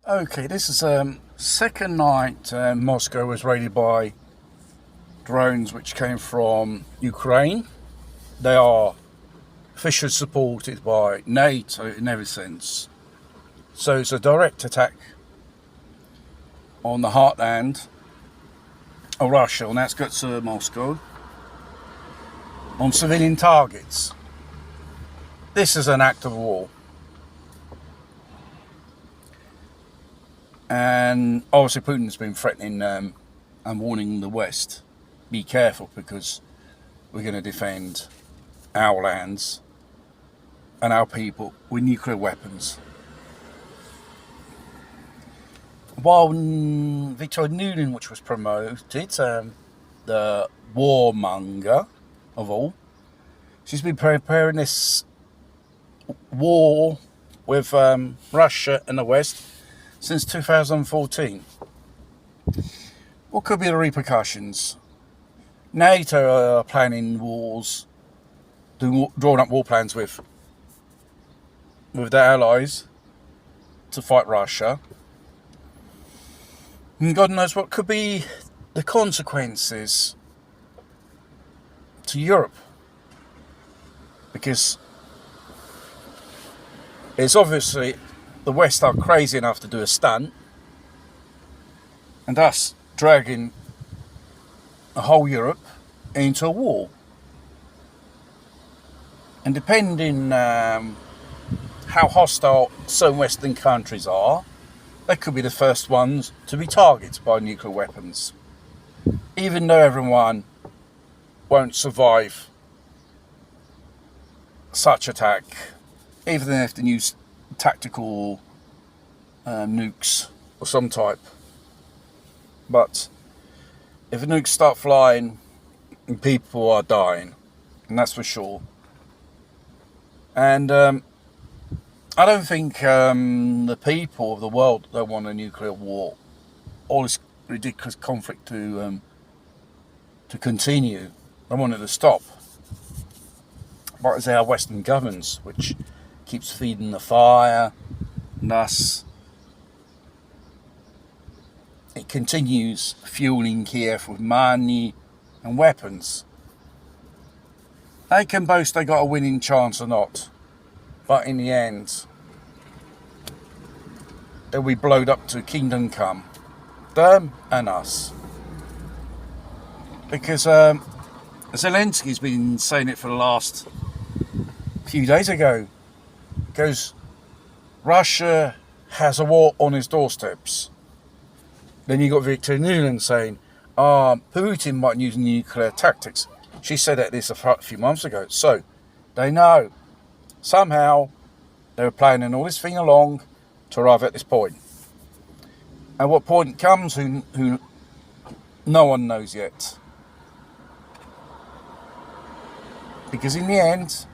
Okay, this is second night Moscow was raided by drones which came from Ukraine. They are officially supported by NATO in every sense. So it's a direct attack on the heartland of Russia, on the outskirts of Moscow, on civilian targets. This is an act of war. And obviously Putin's been threatening and warning the West, be careful because we're going to defend our lands and our people with nuclear weapons. While Victoria Nuland, which was promoted, the warmonger of all, she's been preparing this war with Russia and the West since 2014. What could be the repercussions? NATO are planning wars, drawing up war plans with their allies to fight Russia. And God knows what could be the consequences to Europe. Because it's obviously the West are crazy enough to do a stunt, and thus dragging the whole Europe into a war. And depending how hostile certain Western countries are, they could be the first ones to be targeted by nuclear weapons. Even though everyone won't survive such attack, even if they use tactical nukes of some type. But if the nukes start flying, people are dying, and that's for sure. And I don't think the people of the world don't want a nuclear war, all this ridiculous conflict to continue. They want it to stop. But it's our Western governments which keeps feeding the fire, and thus it continues fueling Kiev with money and weapons. They can boast they got a winning chance or not, but in the end, they'll be blowed up to kingdom come, them and us. Because Zelensky's been saying it for the last few days ago. Goes, Russia has a war on his doorsteps. Then you got Victoria Nuland saying, Putin might use nuclear tactics. She said this a few months ago. So they know somehow they were planning all this thing along to arrive at this point. And what point it comes, who no one knows yet. Because in the end,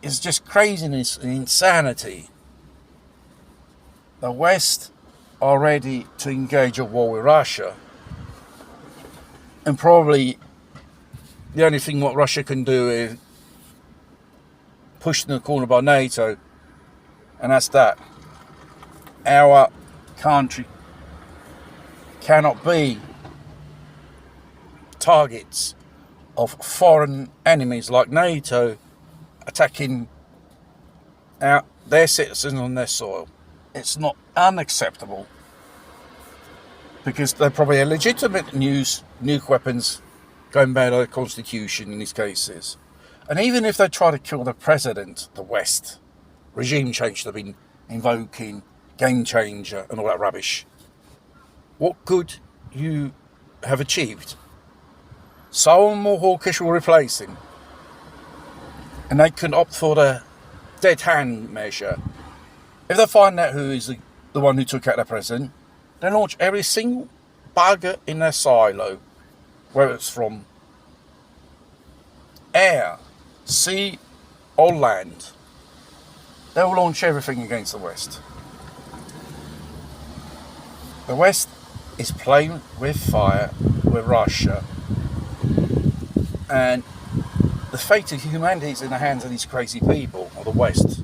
it's just craziness and insanity. The West are ready to engage a war with Russia. And probably the only thing what Russia can do is pushed in the corner by NATO, and that's that. Our country cannot be targets of foreign enemies like NATO attacking their citizens on their soil. It's not unacceptable, because they're probably a legitimate nuke weapons going by the Constitution in these cases. And even if they try to kill the president, the West, regime change they've been invoking, game changer and all that rubbish, what could you have achieved? Someone more hawkish will replace him. And they can opt for the dead hand measure. If they find out who is the one who took out the president, they launch every single bugger in their silo, whether it's from air, sea or land. They will launch everything against the West. The West is playing with fire with Russia, and the fate of humanity is in the hands of these crazy people, or the West.